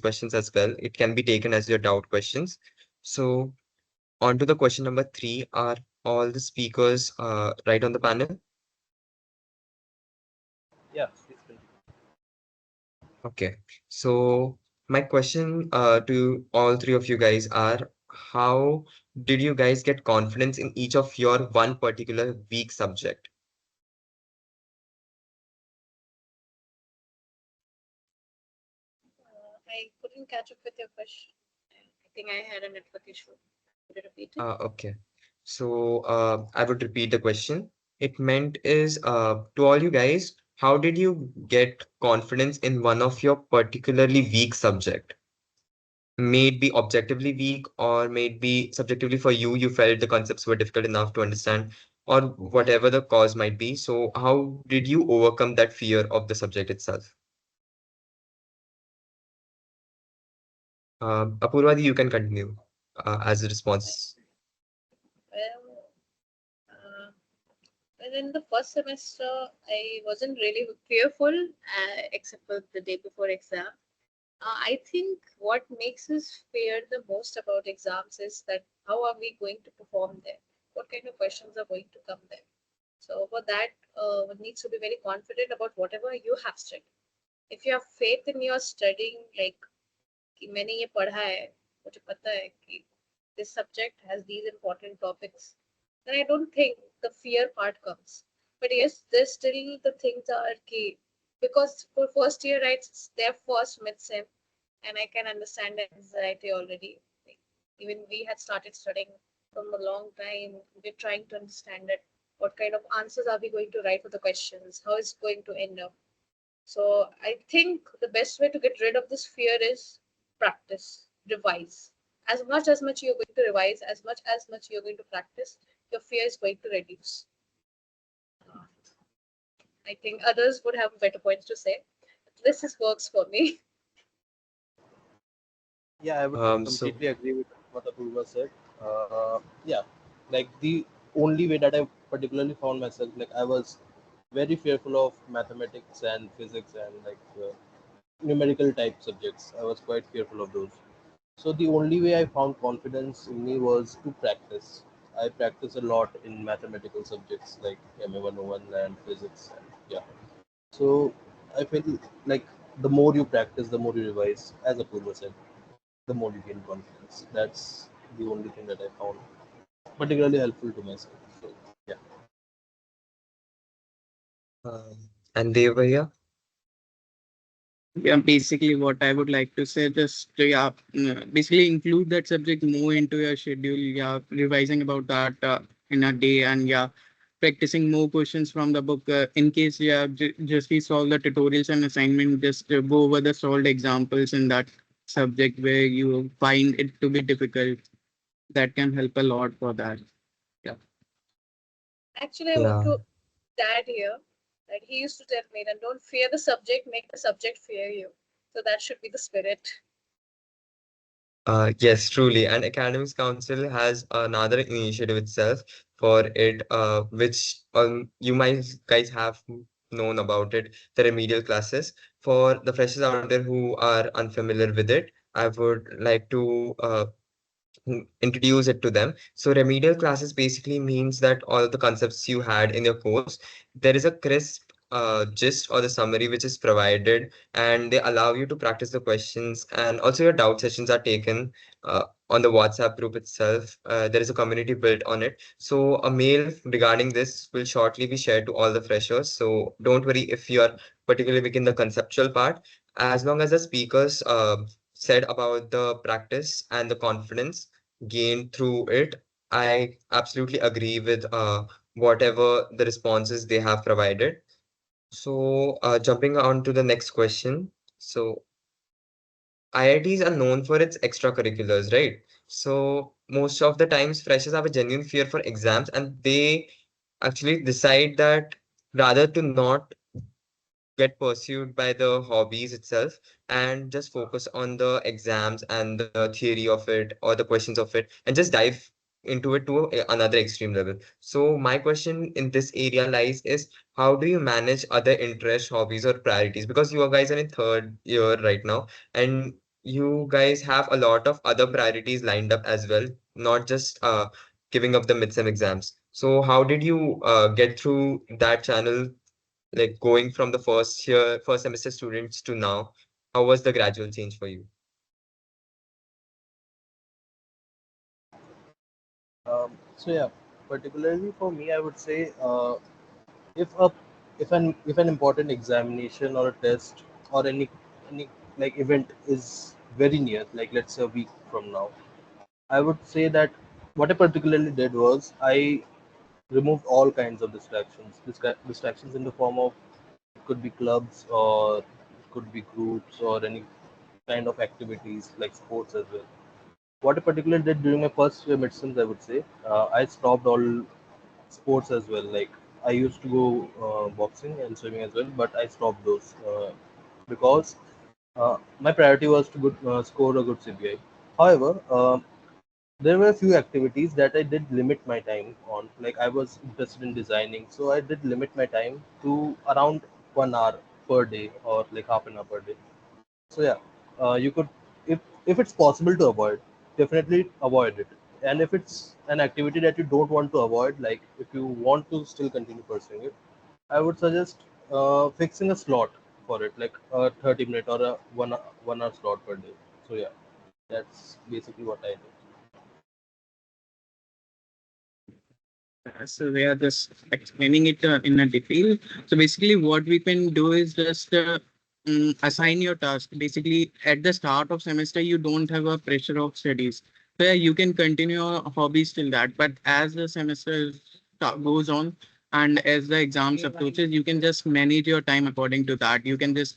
questions as well. It can be taken as your doubt questions. So on to the question number 3. Are all the speakers right on the panel? Yeah, please continue. Okay. So my question to all three of you guys are, how did you guys get confidence in each of your one particular weak subject? I couldn't catch up with your question. I think I had a network issue. Could you repeat it? Okay. So I would repeat the question. It meant is to all you guys, how did you get confidence in one of your particularly weak subject? May it be objectively weak, or may it be subjectively for you, you felt the concepts were difficult enough to understand, or whatever the cause might be. So how did you overcome that fear of the subject itself? Apurva, you can continue as a response. Well, well, in the first semester, I wasn't really fearful, except for the day before exam. I think what makes us fear the most about exams is that how are we going to perform there? What kind of questions are going to come there? So for that, one needs to be very confident about whatever you have studied. If you have faith in your studying, like कि मैंने ये पढ़ा है, मुझे पता है कि this subject has these important topics, then I don't think the fear part comes. But yes, there's still the things are key because for first year, right, it's their first midsem, and I can understand the anxiety already. Like, even we had started studying from a long time. We're trying to understand that what kind of answers are we going to write for the questions, how it's going to end up. So I think the best way to get rid of this fear is practice, revise. As much you're going to revise, as much you're going to practice, your fear is going to reduce. I think others would have better points to say. This is works for me. Yeah, I would So completely agree with what Apurva said. Yeah, like the only way that I particularly found myself, like I was very fearful of mathematics and physics and numerical type subjects. I was quite fearful of those. So the only way I found confidence in me was to practice. I practice a lot in mathematical subjects like MA 101 and physics, and yeah. So I feel like the more you practice, the more you revise, as Apurva said, the more you gain confidence. That's the only thing that I found particularly helpful to myself. So yeah. and they were here. Yeah, basically what I would like to say, just yeah, basically include that subject more into your schedule. Yeah, revising about that in a day, and yeah, practicing more questions from the book. In case you have just we solve the tutorials and assignment, just go over the solved examples in that subject where you find it to be difficult. That can help a lot for that. Yeah. Actually, I want Yeah. to add here that he used to tell me that don't fear the subject, make the subject fear you. So that should be the spirit. Yes, truly. And Academics Council has another initiative itself for it, which you might guys have known about it, the remedial classes. For the freshers out there who are unfamiliar with it, I would like to introduce it to them. So remedial classes basically means that all the concepts you had in your course, there is a crisp gist or the summary which is provided, and they allow you to practice the questions, and also your doubt sessions are taken on the WhatsApp group itself. There is a community built on it. So a mail regarding this will shortly be shared to all the freshers. So don't worry if you are particularly weak in the conceptual part, as long as the speakers said about the practice and the confidence gained through it. I absolutely agree with whatever the responses they have provided. So, jumping on to the next question. So, IITs are known for its extracurriculars, right? So, most of the times, freshers have a genuine fear for exams, and they actually decide that rather to not get pursued by the hobbies itself and just focus on the exams and the theory of it or the questions of it and just dive into it to another extreme level. So my question in this area lies is, how do you manage other interests, hobbies, or priorities? Because you guys are in third year right now, and you guys have a lot of other priorities lined up as well, not just giving up the midsem exams. So how did you get through that channel, like going from the first semester students to now? How was the gradual change for you? So yeah, particularly for me, I would say if a if an important examination or a test or any like event is very near, like let's say a week from now, I would say that what I particularly did was I removed all kinds of distractions in the form of, it could be clubs or it could be groups or any kind of activities like sports as well. What I particularly did during my first year midterms, I would say, I stopped all sports as well. Like I used to go boxing and swimming as well, but I stopped those because my priority was to score a good CBI. However, there were a few activities that I did limit my time on. Like I was interested in designing, so I did limit my time to around 1 hour per day or like half an hour per day. So yeah, you could, if it's possible to avoid, definitely avoid it. And if it's an activity that you don't want to avoid, like if you want to still continue pursuing it, I would suggest fixing a slot for it, like a 30-minute or a 1 hour slot per day. So yeah, that's basically what I do. So we are just explaining it in a detail. So basically, what we can do is just assign your task. Basically, at the start of semester, you don't have a pressure of studies. So yeah, you can continue your hobbies till that. But as the semester goes on and as the exams approaches, you can just manage your time according to that. You can just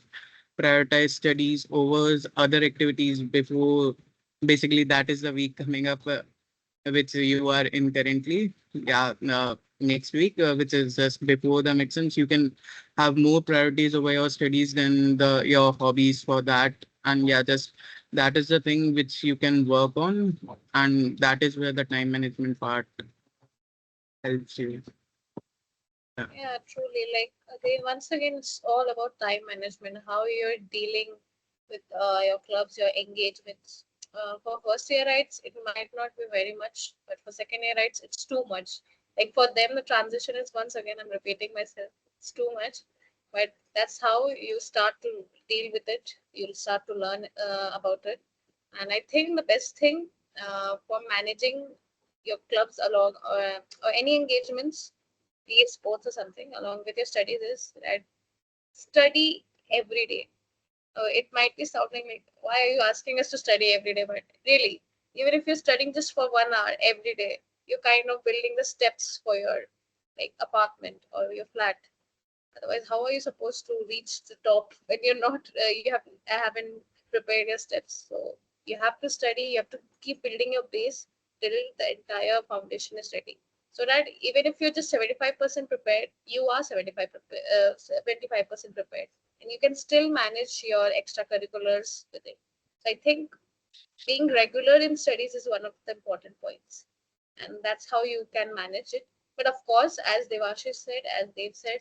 prioritize studies over other activities before. Basically, that is the week coming up. Which you are in currently. Yeah, next week, which is just before the midterms, you can have more priorities over your studies than the your hobbies for that. And yeah, just that is the thing which you can work on, and that is where the time management part helps you. Yeah. Yeah, truly. Like again, once again, it's all about time management, how you're dealing with your clubs, your engagements. For first year rights, it might not be very much, but for second year rights, it's too much. Like for them, the transition is, once again, I'm repeating myself, it's too much. But that's how you start to deal with it. You'll start to learn about it. And I think the best thing for managing your clubs along or any engagements, be it sports or something, along with your studies, is that study every day. It might be sounding like, why are you asking us to study every day? But really, even if you're studying just for 1 hour every day, you're kind of building the steps for your like apartment or your flat. Otherwise, how are you supposed to reach the top when you're not? Haven't prepared your steps. So you have to study. You have to keep building your base till the entire foundation is ready. So that even if you're just 75% prepared, you are 75% prepared, and you can still manage your extracurriculars with it. So I think being regular in studies is one of the important points, and that's how you can manage it. But of course, as Devashish said, as Dev said,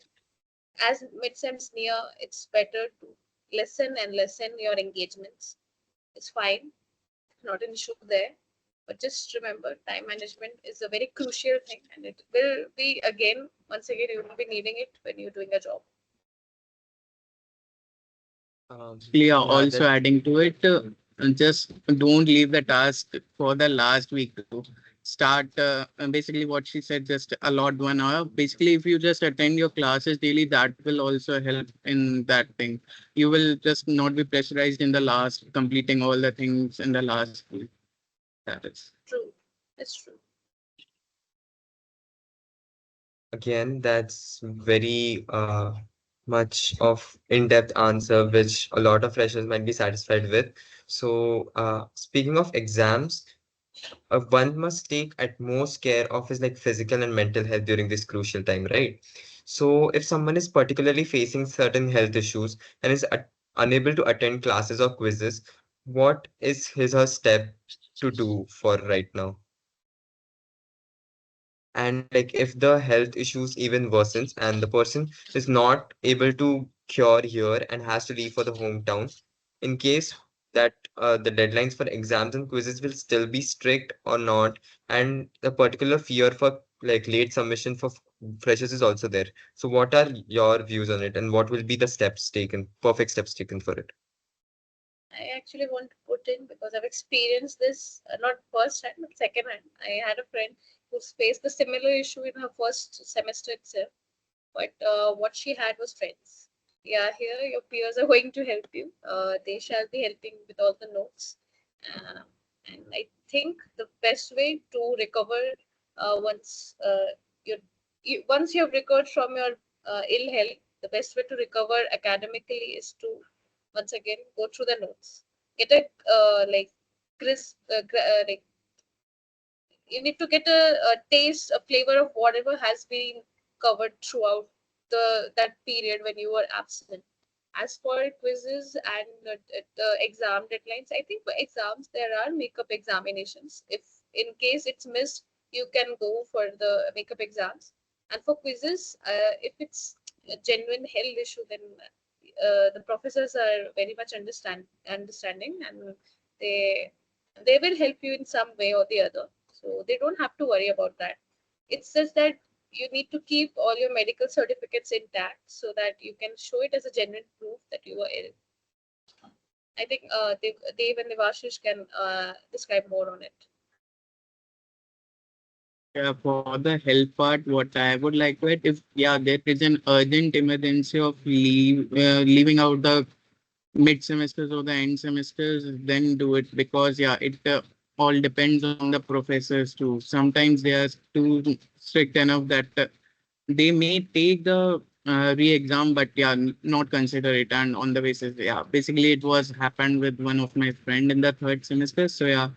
as midterms near, it's better to lessen your engagements. It's fine, not an issue there. But just remember, time management is a very crucial thing, and it will be again, once again, you will be needing it when you're doing a job. Yeah, Yeah, also that adding to it, just don't leave the task for the last week to start. Basically, what she said, just allot 1 hour. Basically, if you just attend your classes daily, that will also help in that thing. You will just not be pressurized in the last, completing all the things in the last week. That is. True, it's true. again, that's very much of in-depth answer, which a lot of freshers might be satisfied with. So, speaking of exams, one must take at most care of his like physical and mental health during this crucial time, right? So, if someone is particularly facing certain health issues and is unable to attend classes or quizzes, what is his or her step to do for right now? And like if the health issues even worsens and the person is not able to cure here and has to leave for the hometown, in case that the deadlines for exams and quizzes will still be strict or not, and the particular fear for like late submission for freshers is also there. So what are your views on it, and what will be the steps taken, perfect steps taken for it? I actually want to put in because I've experienced this not first hand but second hand. I had a friend who's faced the similar issue in her first semester itself, but what she had was friends. Yeah, here your peers are going to help you. They shall be helping with all the notes, uh, and I think the best way to recover once once you have recovered from your ill health, the best way to recover academically is to once again go through the notes, get a like crisp like you need to get a taste, a flavor of whatever has been covered throughout that period when you were absent. As for quizzes and the exam deadlines, I think for exams there are makeup examinations. If in case it's missed, you can go for the makeup exams. And for quizzes, if it's a genuine health issue, then the professors are very much understanding, and they they will help you in some way or the other. So they don't have to worry about that. It's just that you need to keep all your medical certificates intact so that you can show it as a genuine proof that you were ill. I think Dev and Devashish can describe more on it. Yeah, for the health part, what I would like to add, if yeah, there is an urgent emergency of leaving out the mid semesters or the end semesters, then do it, because yeah, it all depends on the professors too. Sometimes they are too strict enough that they may take the re-exam, but yeah, not consider it. And on the basis, yeah, basically it was happened with one of my friend in the third semester. So yeah,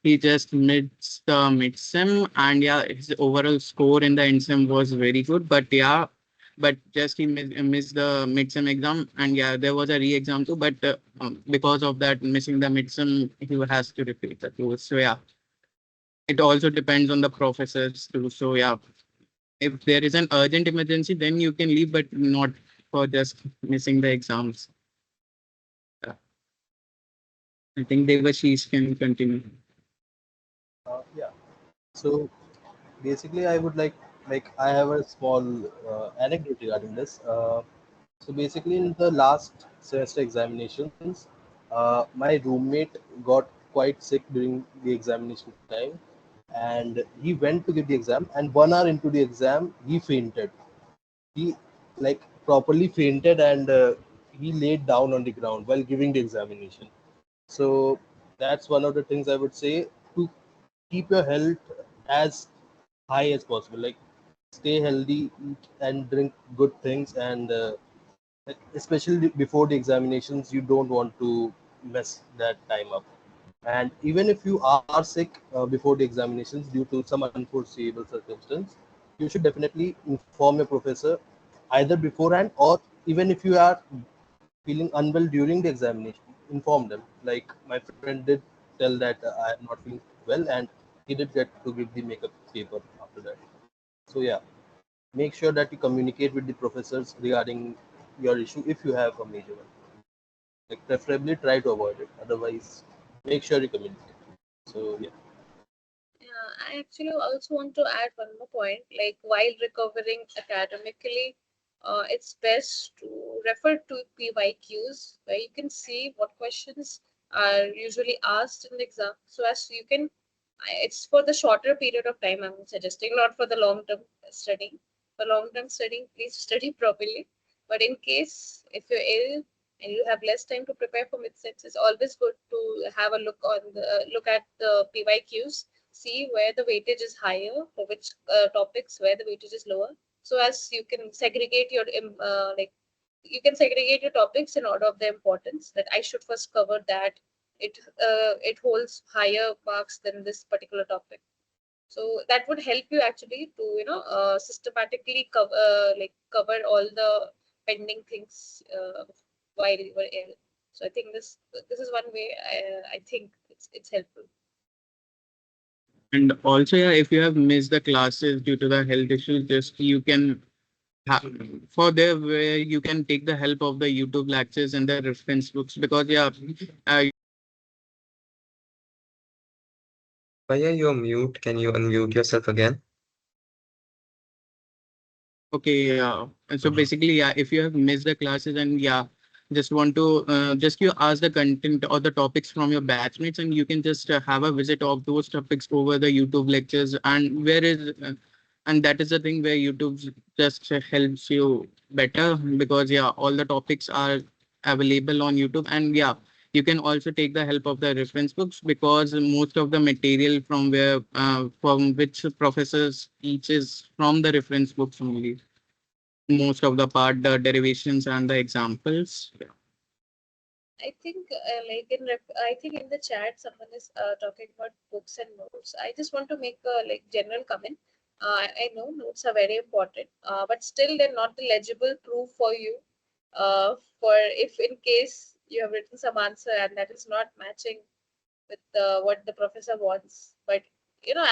he just missed the mid-sem, and yeah, his overall score in the end-sem was very good. But yeah, but just he missed the mid-sem exam, and yeah, there was a re-exam too. But because of that missing the mid-sem, he has to repeat the course. So yeah, it also depends on the professors too. So yeah, if there is an urgent emergency, then you can leave, but not for just missing the exams. Yeah. I think Devashish can continue. Yeah. So basically, I would like I have a small anecdote regarding this. So basically, in the last semester examinations, my roommate got quite sick during the examination time, and he went to give the exam. And 1 hour into the exam, he fainted. He like properly fainted, and he laid down on the ground while giving the examination. So that's one of the things I would say, to keep your health as high as possible. Like, stay healthy, eat and drink good things, and especially before the examinations, you don't want to mess that time up. And even if you are sick before the examinations due to some unforeseeable circumstance, you should definitely inform your professor either beforehand, or even if you are feeling unwell during the examination, inform them. Like, my friend did tell that I am not feeling well, and he did get to give the makeup paper after that. So yeah, make sure that you communicate with the professors regarding your issue if you have a major one. Like, preferably try to avoid it. Otherwise, make sure you communicate. So yeah. Yeah, I actually also want to add one more point. Like while recovering academically, it's best to refer to PYQs where you can see what questions are usually asked in the exam. So as you can, it's for the shorter period of time I'm suggesting, not for the long term studying. For long term studying, please study properly. But in case if you're ill and you have less time to prepare for midsems, it's always good to have a look at the PYQs, see where the weightage is higher, for which topics where the weightage is lower, so as you can segregate your like you can segregate your topics in order of their importance, that I should first cover that, it holds higher marks than this particular topic. So that would help you actually to systematically cover all the pending things while you were ill. So I think this is one way I think it's helpful. And also, yeah, if you have missed the classes due to the health issues, just you can for there where you can take the help of the YouTube lectures and the reference books, because yeah, Bhaiya, you're mute. Can you unmute yourself again? Okay, yeah. And so basically, yeah, if you have missed the classes and yeah, just want to just you ask the content or the topics from your batchmates, and you can just have a visit of those topics over the YouTube lectures. And and that is the thing where YouTube just helps you better because yeah, all the topics are available on YouTube, and yeah, you can also take the help of the reference books because most of the material from which professors teaches from the reference books only, most of the part, the derivations and the examples. Yeah. I think, I think in the chat someone is talking about books and notes. I just want to make a general comment. I know notes are very important, but still they're not the legible proof for you. For if in case you have written some answer and that is not matching with what the professor wants. But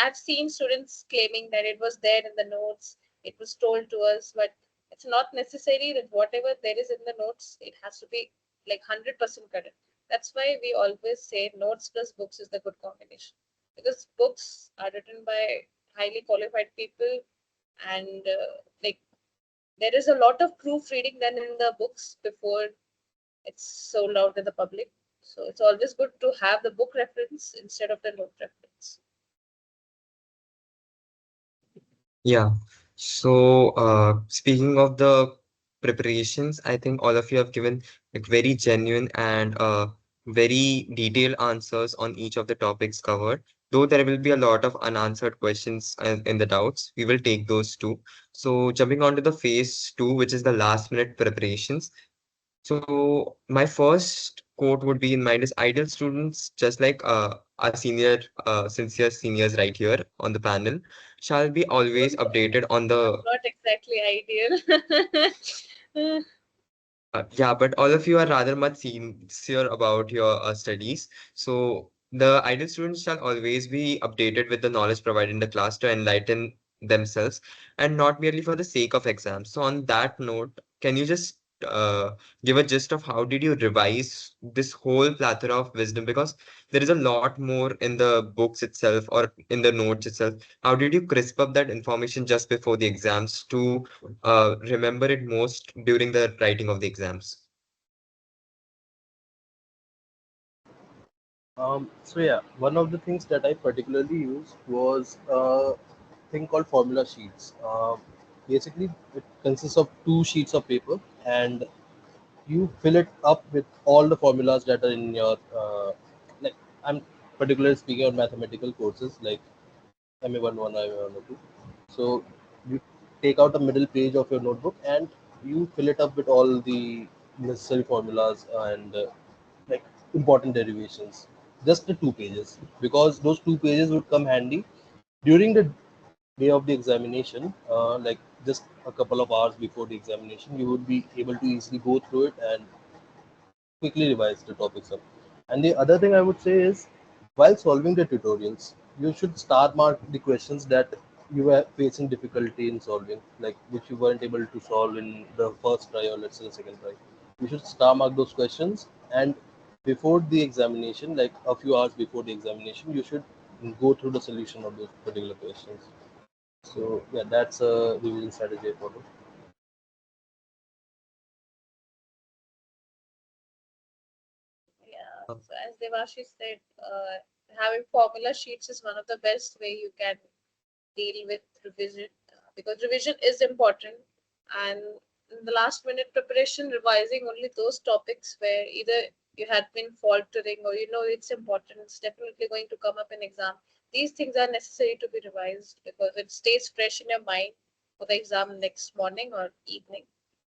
I've seen students claiming that it was there in the notes, it was told to us, but it's not necessary that whatever there is in the notes, it has to be like 100% correct. That's why we always say notes plus books is the good combination, because books are written by highly qualified people, and there is a lot of proofreading done in the books before it's sold out to the public. So it's always good to have the book reference instead of the note reference. Yeah. So, speaking of the preparations, I think all of you have given like very genuine and very detailed answers on each of the topics covered. Though there will be a lot of unanswered questions in the doubts, we will take those too. So, jumping on to the phase two, which is the last minute preparations. So my first quote would be in mind is ideal students, just like our sincere seniors right here on the panel, shall be always Don't updated on I'm the not exactly ideal. yeah, but all of you are rather much sincere about your studies. So the ideal students shall always be updated with the knowledge provided in the class to enlighten themselves and not merely for the sake of exams. So on that note, can you just give a gist of how did you revise this whole plethora of wisdom? Because there is a lot more in the books itself or in the notes itself. How did you crisp up that information just before the exams to remember it most during the writing of the exams? So yeah, one of the things that I particularly used was a thing called formula sheets. Basically, it consists of two sheets of paper, and you fill it up with all the formulas that are in your like. I'm particularly speaking of mathematical courses like MA11, MA102. So you take out the middle page of your notebook and you fill it up with all the necessary formulas and like important derivations. Just the 2 pages, because those 2 pages would come handy during the day of the examination. Like just a couple of hours before the examination, you would be able to easily go through it and quickly revise the topics up. And the other thing I would say is, while solving the tutorials, you should star mark the questions that you were facing difficulty in solving, like which you weren't able to solve in the first try or let's say the second try. You should star mark those questions, and before the examination, like a few hours before the examination, you should go through the solution of those particular questions. So yeah, that's a revision strategy I follow. Yeah. So as Devashish said, having formula sheets is one of the best way you can deal with revision, because revision is important. And in the last minute preparation, revising only those topics where either you had been faltering or it's important, it's definitely going to come up in exam. These things are necessary to be revised because it stays fresh in your mind for the exam next morning or evening.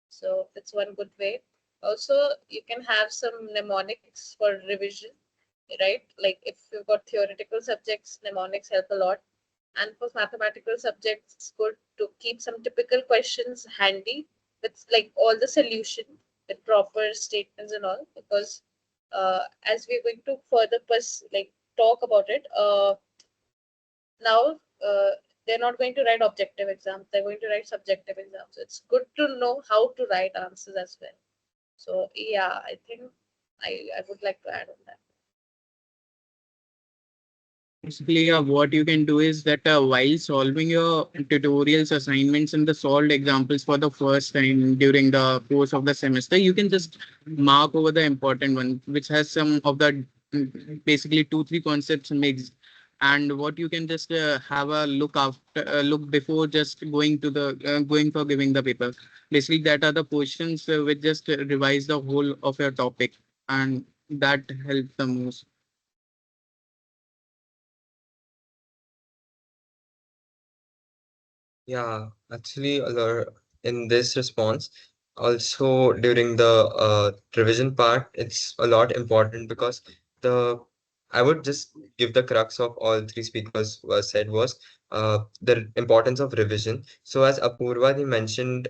So that's one good way. Also, you can have some mnemonics for revision, right? Like if you've got theoretical subjects, mnemonics help a lot. And for mathematical subjects, it's good to keep some typical questions handy with like all the solution with proper statements and all, because as we're going to further talk about it, now they're not going to write objective exams, they're going to write subjective exams. So it's good to know how to write answers as well. So yeah, I think I would like to add on that. Basically, what you can do is that while solving your tutorials, assignments, and the solved examples for the first time during the course of the semester, you can just mark over the important one, which has some of the basically two, three concepts mixed. And what you can just have a look after, look before just going to the going for giving the paper. Basically, that are the questions which just revise the whole of your topic, and that helps the most. Yeah, actually, in this response, also during the revision part, it's a lot important because the I would just give the crux of all three speakers said was the importance of revision. So as Apurva he mentioned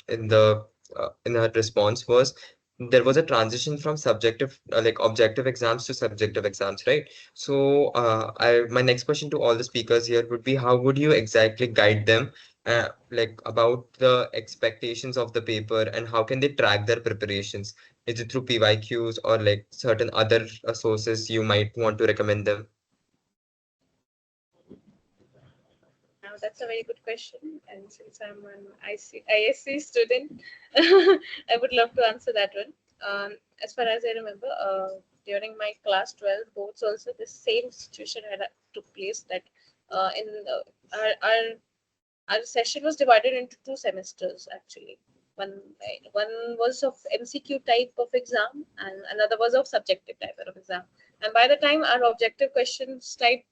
in her response was there was a transition from subjective like objective exams to subjective exams, right? So my next question to all the speakers here would be how would you exactly guide them like about the expectations of the paper and how can they track their preparations? Is it through PYQs or like certain other sources you might want to recommend them? Now that's a very good question, and since I'm an ISC student, I would love to answer that one. As far as I remember, during my class 12 boards, also the same situation had took place. That in our session was divided into two semesters actually. One was of MCQ type of exam, and another was of subjective type of exam. And by the time our objective questions type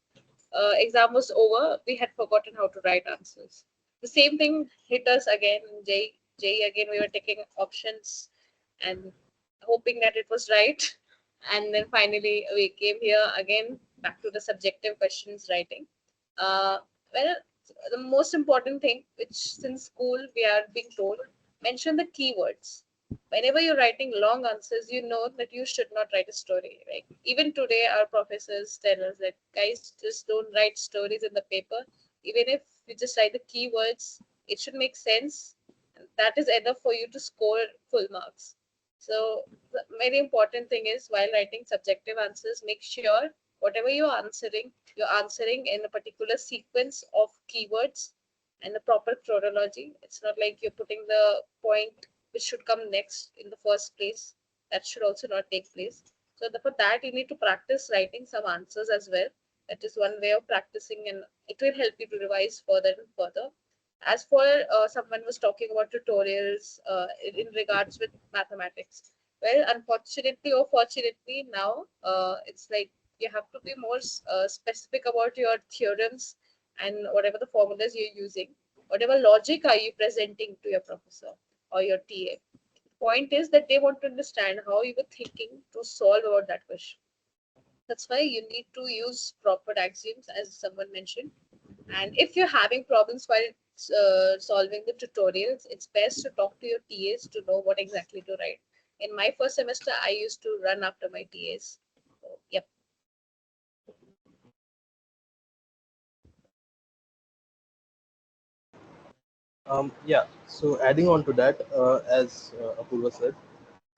exam was over, we had forgotten how to write answers. The same thing hit us again in J again. We were taking options and hoping that it was right. And then finally, we came here again back to the subjective questions writing. Uh, well, the most important thing, which since school we are being told, mention the keywords. Whenever you're writing long answers, you know that you should not write a story. Like even today, our professors tell us that guys just don't write stories in the paper. Even if you just write the keywords, it should make sense. And that is enough for you to score full marks. So the very important thing is while writing subjective answers, make sure whatever you're answering in a particular sequence of keywords and the proper chronology. It's not like you're putting the point which should come next in the first place. That should also not take place. So for that, you need to practice writing some answers as well. That is one way of practicing, and it will help you to revise further and further. As for someone was talking about tutorials in regards with mathematics. Well, unfortunately or fortunately, now it's like you have to be more specific about your theorems and whatever the formulas you're using. Whatever logic are you presenting to your professor or your TA? Point is that they want to understand how you were thinking to solve about that question. That's why you need to use proper axioms, as someone mentioned. And if you're having problems while solving the tutorials, it's best to talk to your TAs to know what exactly to write. In my first semester, I used to run after my TAs. So, yep. Yeah. So adding on to that, as Apurva said,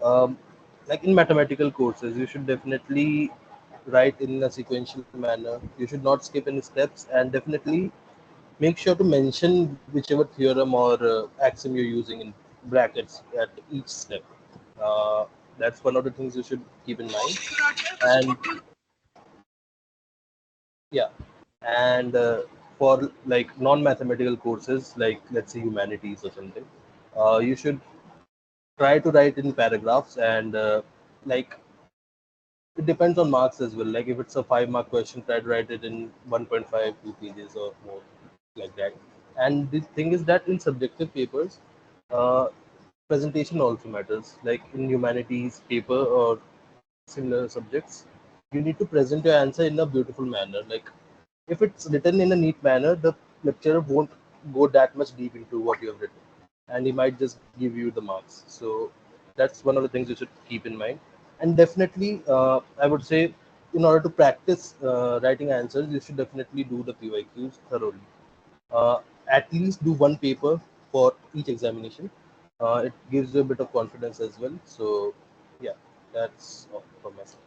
um, like in mathematical courses, you should definitely write in a sequential manner. You should not skip any steps, and definitely make sure to mention whichever theorem or axiom you're using in brackets at each step. Uh, that's one of the things you should keep in mind. And yeah, and for like non-mathematical courses, like let's say humanities or something, you should try to write in paragraphs and like it depends on marks as well. Like if it's a 5 mark question, try to write it in 1.5 2 pages or more, like that. And the thing is that in subjective papers, uh, presentation also matters. Like in humanities paper or similar subjects, you need to present your answer in a beautiful manner. Like if it's written in a neat manner, the lecturer won't go that much deep into what you have written, and he might just give you the marks. So that's one of the things you should keep in mind. And definitely, I would say, in order to practice writing answers, you should definitely do the PYQs thoroughly. At least do one paper for each examination. It gives you a bit of confidence as well. So, yeah, that's all from my side.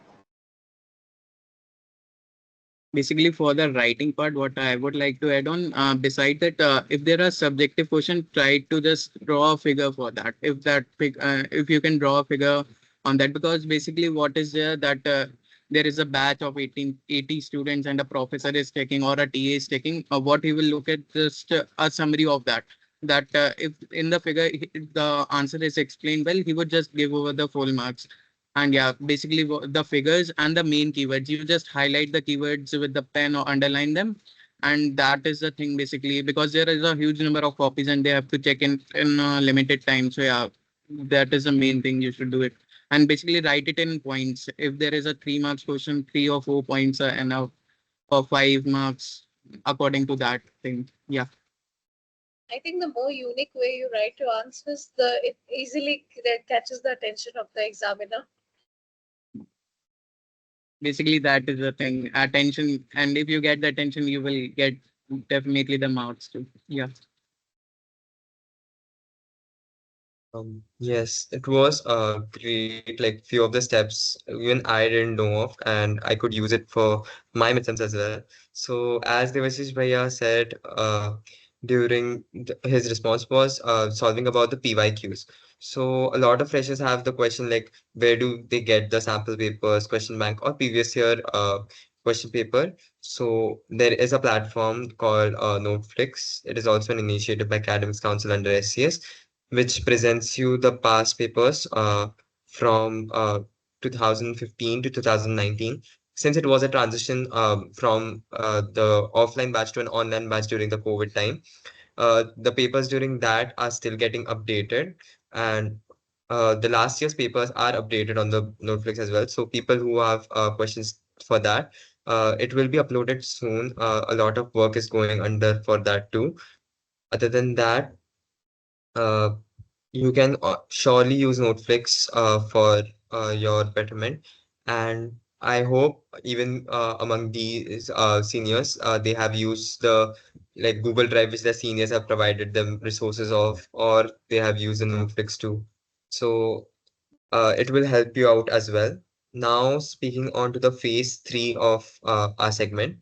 Basically, for the writing part, what I would like to add on, beside that, if there are subjective questions, try to just draw a figure for that. If you can draw a figure on that, because basically what is there that there is a batch of 80 students and a professor is taking or a TA is taking, what he will look at just a summary of that. That if in the figure the answer is explained well, he would just give over the full marks. And yeah, basically the figures and the main keywords, you just highlight the keywords with the pen or underline them. And that is the thing basically, because there is a huge number of copies and they have to check in a limited time. So yeah, that is the main thing you should do it. And basically write it in points. If there is a 3 marks question, 3 or 4 points are enough, or 5 marks according to that thing. Yeah. I think the more unique way you write your answers, the it easily catches the attention of the examiner. Basically that is the thing. Attention, and if you get the attention, you will get definitely the marks too. Yeah. Yes, it was great. Like few of the steps even I didn't know of, and I could use it for my midterms as well. So as Devashish Bhaiya said, during his response was solving about the PYQs. So a lot of freshers have the question like, where do they get the sample papers, question bank, or previous year question paper? So there is a platform called Noteflix. It is also an initiative by Academics Council under SCS, which presents you the past papers from 2015 to 2019. Since it was a transition from the offline batch to an online batch during the COVID time, the papers during that are still getting updated, and the last year's papers are updated on the Noteflix as well. So people who have questions for that, it will be uploaded soon. A lot of work is going under for that too. Other than that, uh, you can surely use Noteflix for your betterment. And I hope even among these seniors, they have used the like Google Drive, which the seniors have provided them resources of, or they have used the Noteflix too. So it will help you out as well. Now, speaking on to the phase three of our segment,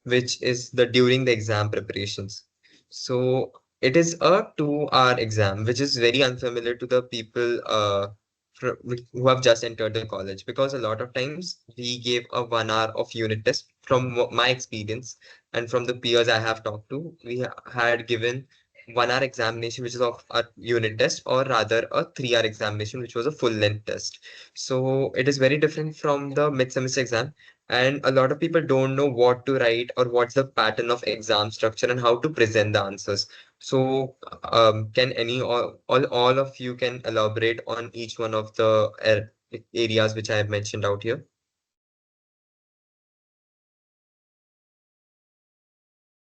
which is the during the exam preparations. So it is a 2 hour exam, which is very unfamiliar to the people who have just entered the college, because a lot of times we gave a 1 hour of unit test. From my experience and from the peers I have talked to, we had given 1 hour examination, which is of a unit test, or rather a 3 hour examination, which was a full length test. So it is very different from the mid semester exam, and a lot of people don't know what to write or what's the pattern of exam structure and how to present the answers. So can any all of you can elaborate on each one of the areas which I have mentioned out here?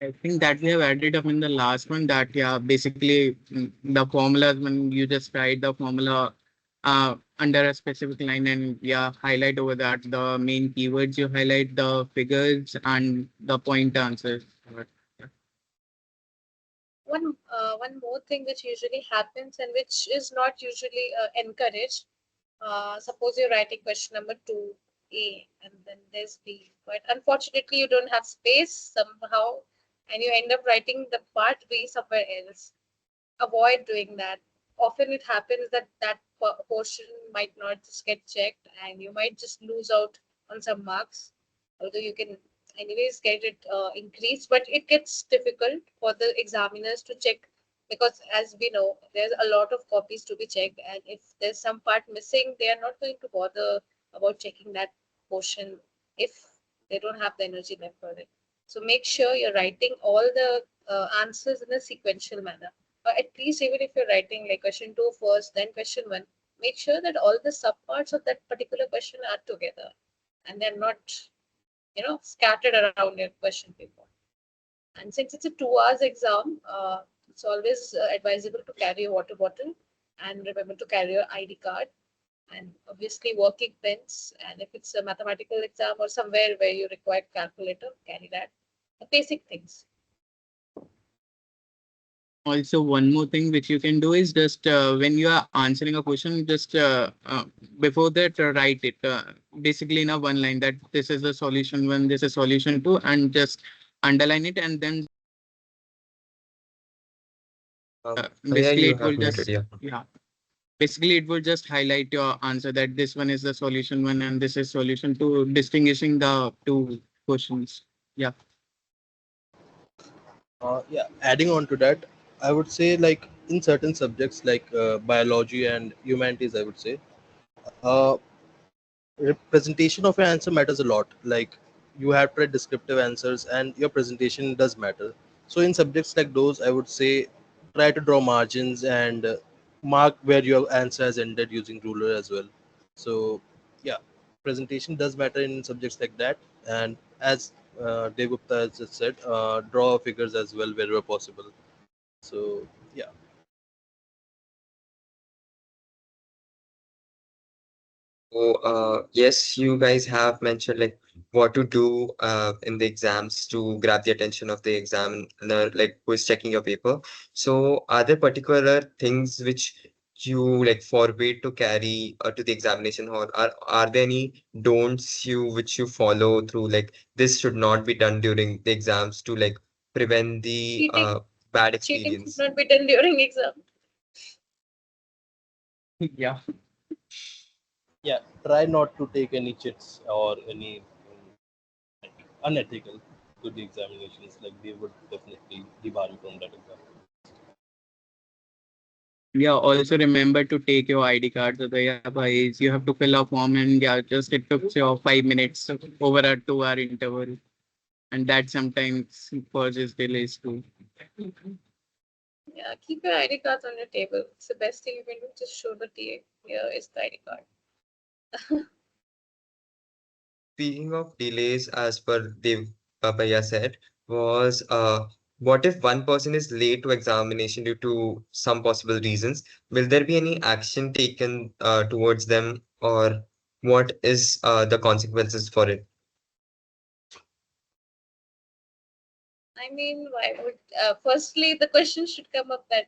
I think that we have added up in the last one that yeah, basically the formulas when you just write the formula under a specific line and yeah, highlight over that the main keywords you highlight, the figures and the point answers. But, yeah. One more thing which usually happens and which is not usually encouraged. Suppose you're writing question number 2A and then there's B, but unfortunately you don't have space somehow and you end up writing the part B somewhere else. Avoid doing that. Often it happens that portion might not just get checked and you might just lose out on some marks, although you can anyways get it increased, but it gets difficult for the examiners to check, because as we know there's a lot of copies to be checked, and if there's some part missing they are not going to bother about checking that portion if they don't have the energy left for it. So make sure you're writing all the answers in a sequential manner, or at least even if you're writing like question 2 first, then question 1, make sure that all the subparts of that particular question are together and they're not, scattered around your question paper. And since it's a 2 hours exam, it's always advisable to carry a water bottle and remember to carry your ID card and obviously working pens. And if it's a mathematical exam or somewhere where you require calculator, carry that. The basic things. Also, one more thing which you can do is just when you are answering a question, just before that, write it basically in a one line that this is the solution one, this is solution two, and just underline it, and then Yeah, basically you it will have muted. just, Yeah. yeah, basically it will just highlight your answer that this one is the solution one and this is solution two, distinguishing the two questions. Yeah. Yeah, adding on to that, I would say like in certain subjects like biology and humanities, I would say uh, representation of your answer matters a lot. Like you have to write descriptive answers, and your presentation does matter. So in subjects like those, I would say try to draw margins and mark where your answer has ended using ruler as well. So yeah, presentation does matter in subjects like that. And as Dev Gupta has just said, draw figures as well wherever possible. So yeah. So, yes, you guys have mentioned like what to do in the exams to grab the attention of the examiner, like who is checking your paper. So, are there particular things which you like forbid to carry to the examination hall? Are there any don'ts which you follow through? Like this should not be done during the exams to like prevent the Cheating. bad Cheating should experience. not be done during exam. Yeah. Yeah, try not to take any chits or any unethical to the examinations. Like they would definitely debar you from that exam. Yeah, also remember to take your ID card. So the, yeah, bhai, you have to fill a form and yeah, just it took your 5 minutes over a 2 hour interval. And that sometimes causes delays too. Yeah, keep your ID cards on your table. It's the best thing you can do. Just show the TA. Here is the ID card. Speaking of delays, as per Dev Bhaiya said, was what if one person is late to examination due to some possible reasons? Will there be any action taken towards them, or what is the consequences for it? I mean, why would firstly the question should come up that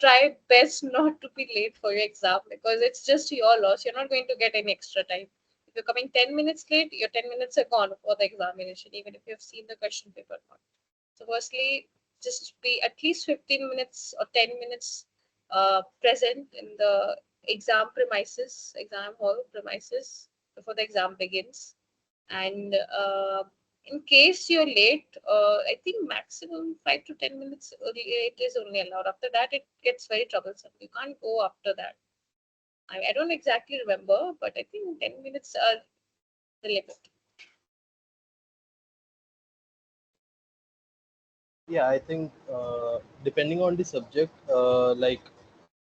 try best not to be late for your exam because it's just your loss. You're not going to get any extra time. If you're coming 10 minutes late, your 10 minutes are gone for the examination, even if you've seen the question paper or not. So, firstly, just be at least 15 minutes or 10 minutes present in the exam premises, exam hall premises before the exam begins. And in case you're late, I think maximum 5 to 10 minutes late is only allowed. After that, it gets very troublesome. You can't go after that. I don't exactly remember, but I think 10 minutes are the limit. Yeah, I think depending on the subject, like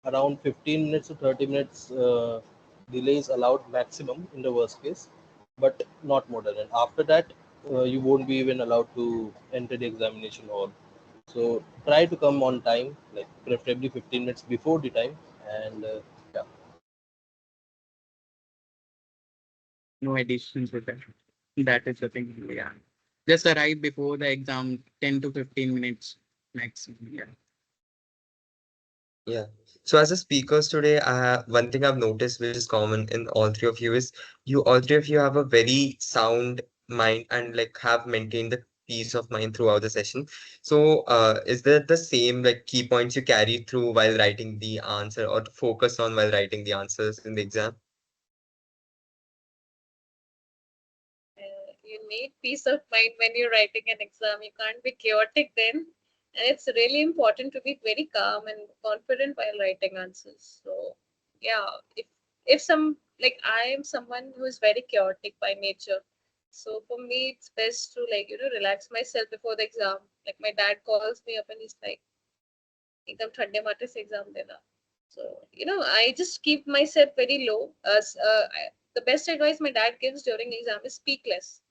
around 15 minutes to 30 minutes delay is allowed maximum in the worst case, but not more than that. After that, you won't be even allowed to enter the examination hall. So try to come on time, like preferably 15 minutes before the time, and yeah. No additions with that. That is the thing. Yeah. Just arrive before the exam, 10 to 15 minutes maximum. Yeah. Yeah. So as a speakers today, one thing I've noticed which is common in all three of you is you all three of you have a very sound mind and like have maintained the peace of mind throughout the session. So is there the same like key points you carry through while writing the answer or to focus on while writing the answers in the exam? You need peace of mind when you're writing an exam. You can't be chaotic then. And it's really important to be very calm and confident while writing answers. So, yeah, if some, like I am someone who is very chaotic by nature. So for me, it's best to like, relax myself before the exam. Like my dad calls me up and he's like, एकदम ठंडे माटे से exam देना. So, I just keep myself very low. The best advice my dad gives during exam is speak less.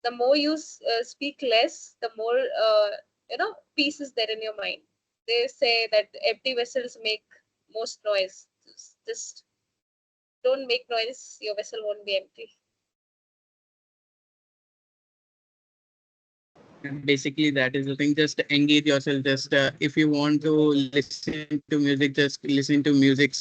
The more you speak less, the more peace is there in your mind. They say that empty vessels make most noise. Just don't make noise, your vessel won't be empty. Basically, that is the thing. Just engage yourself. Just if you want to listen to music, just listen to music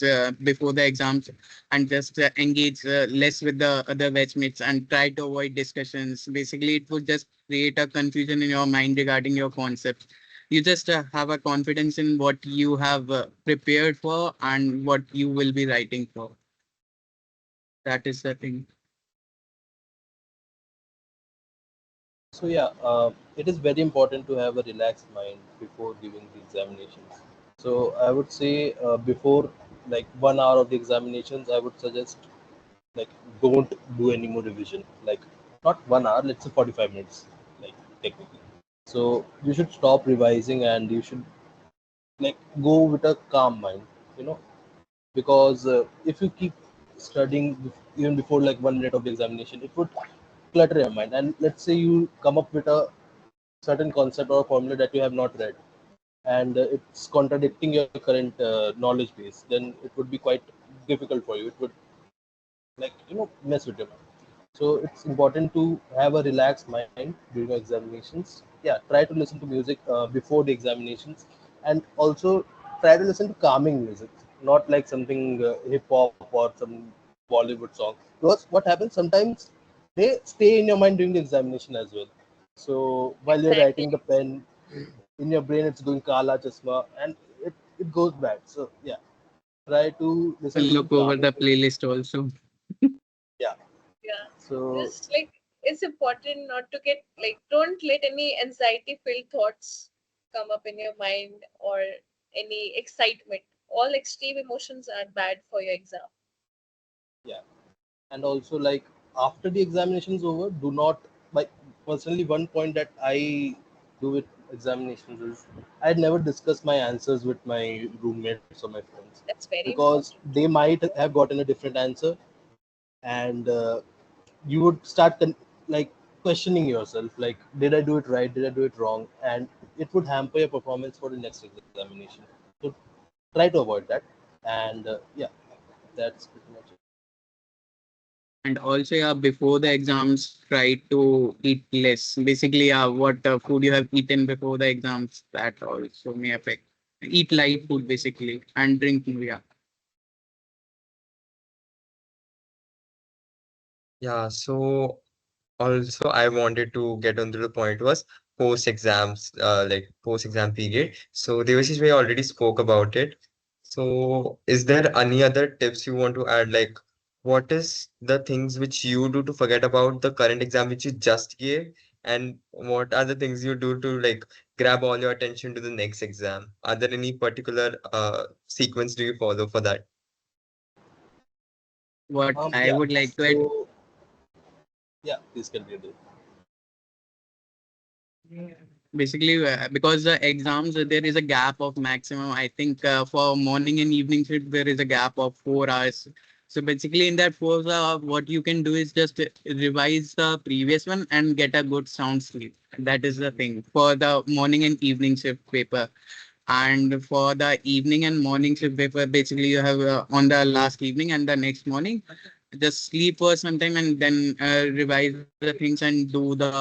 before the exams, and just engage less with the other batchmates and try to avoid discussions. Basically, it would just create a confusion in your mind regarding your concepts. You just have a confidence in what you have prepared for and what you will be writing for. That is the thing. So yeah, it is very important to have a relaxed mind before giving the examinations. So I would say before like 1 hour of the examinations, I would suggest like don't do any more revision. Like not 1 hour, let's say 45 minutes, like technically. So you should stop revising and you should like go with a calm mind, you know, because if you keep studying even before like 1 minute of the examination, it would clutter your mind. And let's say you come up with a certain concept or formula that you have not read and it's contradicting your current knowledge base, then it would be quite difficult for you. It would like mess with your mind. So it's important to have a relaxed mind during your examinations. Yeah, try to listen to music before the examinations, and also try to listen to calming music, not like something hip hop or some Bollywood song, because what happens sometimes they stay in your mind during the examination as well. So while you're Exactly. writing the pen, in your brain it's going kala chasma, and it goes bad. So yeah, try to listen to some Look over calming the music. playlist also. Yeah. Yeah. So Just like it's important not to get like don't let any anxiety filled thoughts come up in your mind or any excitement. All extreme emotions are bad for your exam. yeah, and also like after the examination is over, do not like personally one point that I do with examinations is I'd never discuss my answers with my roommates or my friends, That's very because important. they might have gotten a different answer, and you would start like questioning yourself, like did I do it right, did I do it wrong, and it would hamper your performance for the next examination. So try to avoid that, and yeah, that's pretty much it. And also, yeah, before the exams, try to eat less. Basically, yeah, what food you have eaten before the exams, that also may affect. Eat light food, basically, and drink more, yeah. Yeah, so also I wanted to get onto the point was post exams, like post exam period. So Devashish, we already spoke about it. So is there any other tips you want to add? Like, what is the things which you do to forget about the current exam which you just gave? And what are the things you do to like grab all your attention to the next exam? Are there any particular sequence do you follow for that? What I Yeah, would like to add. so yeah, please continue. Basically, because the exams, there is a gap of maximum, I think, for morning and evening shift, there is a gap of 4 hours. So basically, in that 4 hours, what you can do is just revise the previous one and get a good sound sleep. That is the thing for the morning and evening shift paper. And for the evening and morning shift paper, basically, you have on the last evening and the next morning, just sleep for some time and then revise the things and do the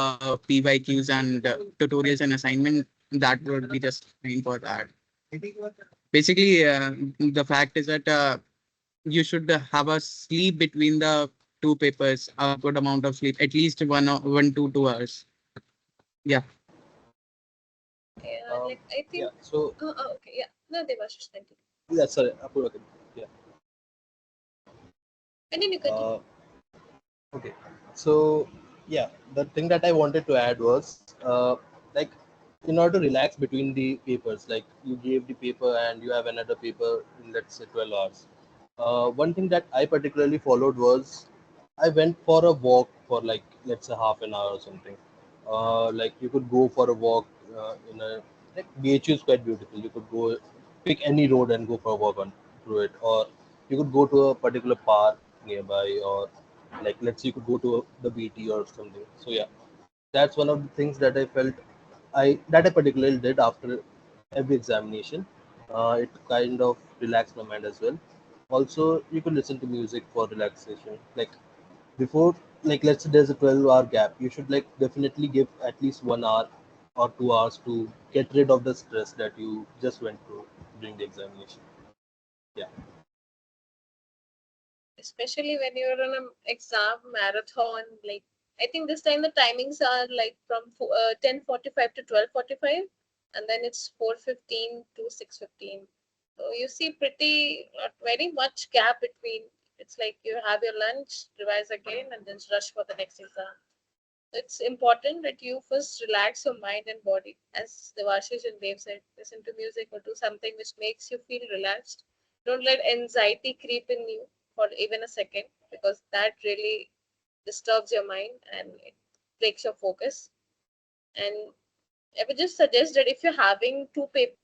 PYQs and tutorials and assignment. That would be just fine for that. Basically, the fact is that you should have a sleep between the two papers, a good amount of sleep, at least 1 to 2 hours. Yeah. Yeah, like I Yeah, think. so Okay, yeah. No, Devashish, continue. yeah, sorry, Apurva, yeah. Continue, continue. Uh, okay, so yeah, the thing that I wanted to add was like in order to relax between the papers, like you gave the paper and you have another paper in let's say 12 hours. One thing that I particularly followed was I went for a walk for like let's say half an hour or something. Like you could go for a walk in a like BHU is quite beautiful. You could go pick any road and go for a walk on through it, or you could go to a particular park nearby, or like let's say you could go to the BT or something. So yeah, that's one of the things that I felt I particularly did after every examination. It kind of relaxed my mind as well. Also, you could listen to music for relaxation. Like before, like let's say there's a 12-hour gap, you should like definitely give at least 1 hour or 2 hours to get rid of the stress that you just went through during the examination. Yeah. Especially when you're on an exam marathon. Like, I think this time the timings are like from 10:45 to 12:45, and then it's 4:15 to 6:15. So you see pretty not very much gap between. It's like you have your lunch, revise again, and then rush for the next exam. It's important that you first relax your mind and body. As Devashish and Dev said, listen to music or do something which makes you feel relaxed. Don't let anxiety creep in you for even a second, because that really disturbs your mind and it breaks your focus. And I would just suggest that if you're having two papers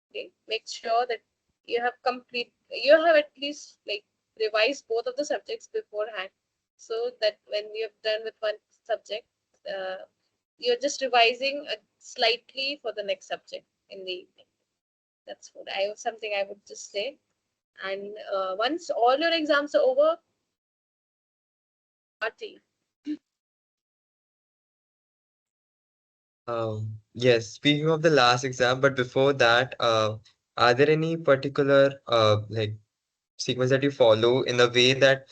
every day, make sure that you have at least like revised both of the subjects beforehand, so that when you're done with one subject, uh, you're just revising slightly for the next subject in the evening. That's what something I would just say. And once all your exams are over, party. Yes, speaking of the last exam, but before that, are there any particular like sequence that you follow in a way that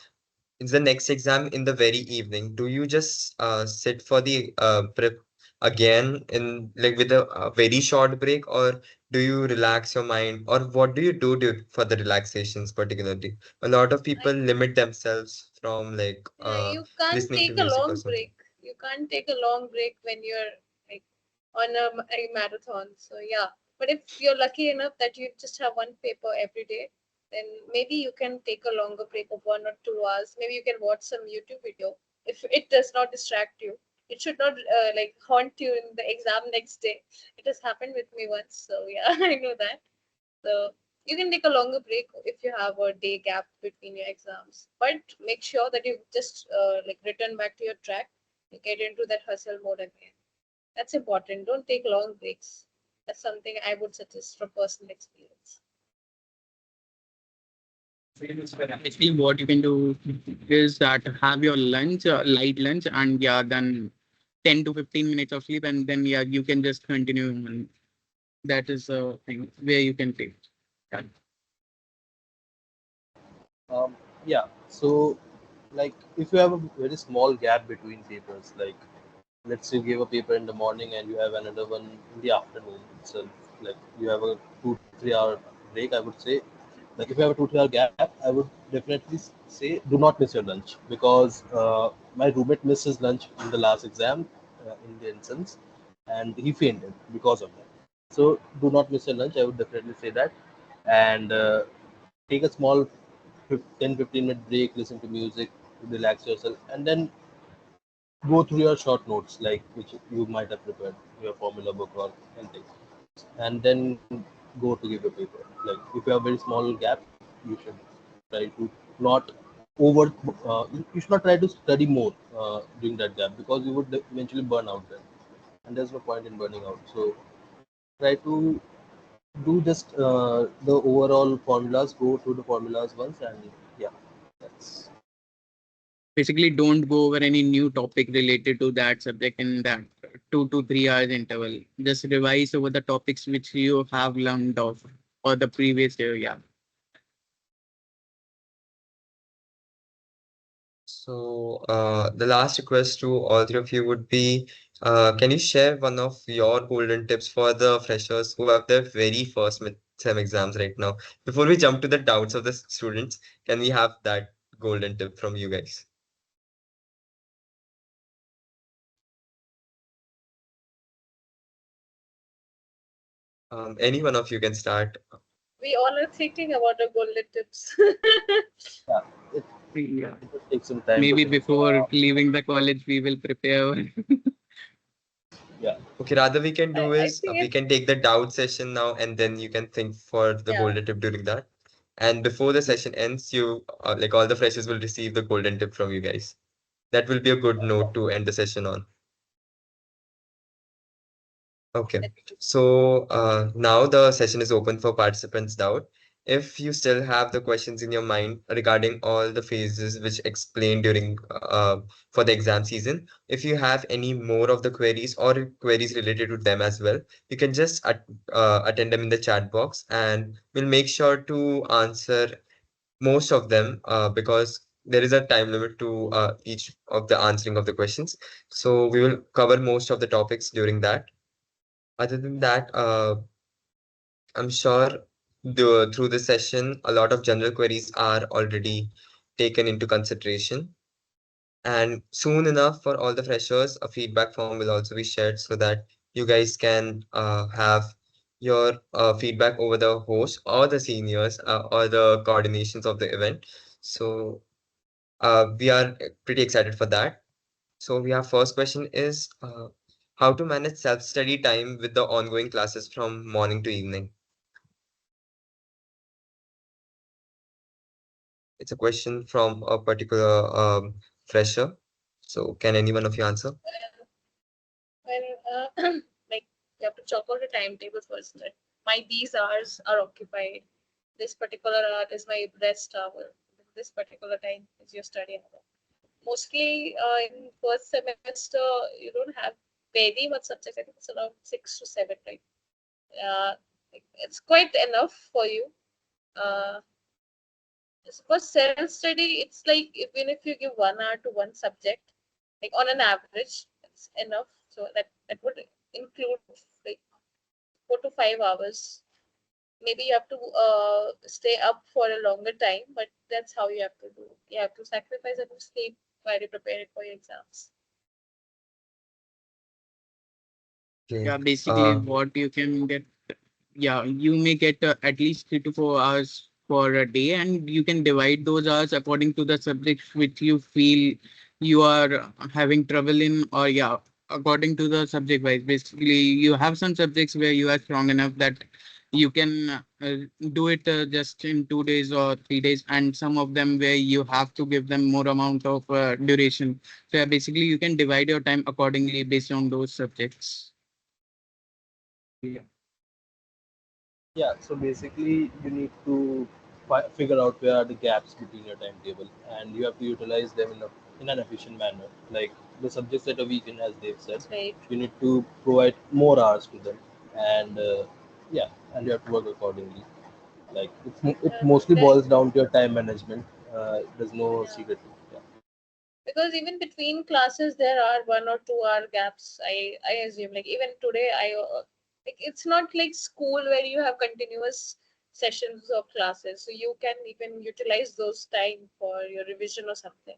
it's the next exam in the very evening? Do you just sit for the prep again in like with a very short break, or do you relax your mind, or what do you do for the relaxations particularly? A lot of people I limit themselves from like Yeah, you can't listening to take a music or long something. break. You can't take a long break when you're like on a marathon. So yeah, but if you're lucky enough that you just have one paper every day, then maybe you can take a longer break of 1 or 2 hours. Maybe you can watch some YouTube video if it does not distract you. It should not like haunt you in the exam next day. It has happened with me once, so yeah, I know that. So you can take a longer break if you have a day gap between your exams, but make sure that you just like return back to your track. You get into that hustle mode again. That's important. Don't take long breaks. That's something I would suggest from personal experience. Basically, what you can do is that have your lunch, light lunch, and yeah, then 10 to 15 minutes of sleep, and then yeah, you can just continue. And that is a thing where you can take. Yeah. Yeah. So, like, if you have a very small gap between papers, like, let's say you give a paper in the morning and you have another one in the afternoon itself, like, you have a 2 3 hour break, I would say. Like, if you have a 2 3 hour gap, I would definitely say do not miss your lunch, because my roommate missed his lunch in the last exam, in the instance, and he fainted because of that. So, do not miss your lunch. I would definitely say that. And take a small 10 15 minute break, listen to music, relax yourself, and then go through your short notes, like which you might have prepared, your formula book or anything, and then go to give your paper. Like, if you have very small gap, you should try to not over. You should not try to study more during that gap, because you would eventually burn out then, and there's no point in burning out. So try to do just the overall formulas, go through the formulas once, and yeah, that's Basically, don't go over any new topic related to that subject in that 2 to 3 hours interval. Just revise over the topics which you have learned of or the previous year. Yeah. So, the last request to all three of you would be, can you share one of your golden tips for the freshers who have their very first midterm exams right now? Before we jump to the doubts of the students, can we have that golden tip from you guys? Any one of you can start. We all are thinking about the golden tips. yeah. It, Yeah. it will take some time to Maybe think. before leaving the college, we will prepare. Yeah. Okay, rather we can do I is think we it's can take the doubt session now and then you can think for the yeah. golden tip during that. And before the session ends, you like all the freshers will receive the golden tip from you guys. That will be a good note to end the session on. Okay, That's so now the session is open for participants' doubt. if you still have the questions in your mind regarding all the phases which explained during for the exam season, if you have any more of the queries or queries related to them as well, you can just attend them in the chat box, and we'll make sure to answer most of them because there is a time limit to each of the answering of the questions. So we will cover most of the topics during that. Other than that, I'm sure through the session, a lot of general queries are already taken into consideration. And soon enough, for all the freshers, a feedback form will also be shared so that you guys can have your feedback over the host or the seniors or the coordinations of the event. So we are pretty excited for that. So we have first question is how to manage self-study time with the ongoing classes from morning to evening. It's a question from a particular fresher. So can any one of you answer? Well, like you have to chalk out a timetable first. That my these hours are occupied. This particular hour is my rest hour. This particular time is your study hour. Mostly in first semester, you don't have very much subjects. I think it's around 6 to 7, right? Uh, it's quite enough for you. Uh, for self study, it's like even if you give 1 hour to one subject, like on an average, it's enough. So that would include like 4 to 5 hours. Maybe you have to stay up for a longer time, but that's how you have to do. You have to sacrifice and sleep while you prepare it for your exams. Okay. Yeah, basically what you can get, yeah, you may get at least 3 to 4 hours for a day, and you can divide those hours according to the subjects which you feel you are having trouble in, or yeah, according to the subject wise. Basically, you have some subjects where you are strong enough that you can do it just in 2 days or 3 days, and some of them where you have to give them more amount of duration. So yeah, basically you can divide your time accordingly based on those subjects. Yeah. Yeah, so basically you need to figure out where are the gaps between your timetable, and you have to utilize them in an efficient manner. Like the subjects that are weekend, as they've said, That's right. you need to provide more hours to them, and yeah, and you have to work accordingly. Like it mostly That, boils down to your time management. There's no yeah. secret. Yeah. Because even between classes there are 1 or 2 hour gaps. I assume like even today I like it's not like school where you have continuous sessions of classes, so you can even utilize those time for your revision or something.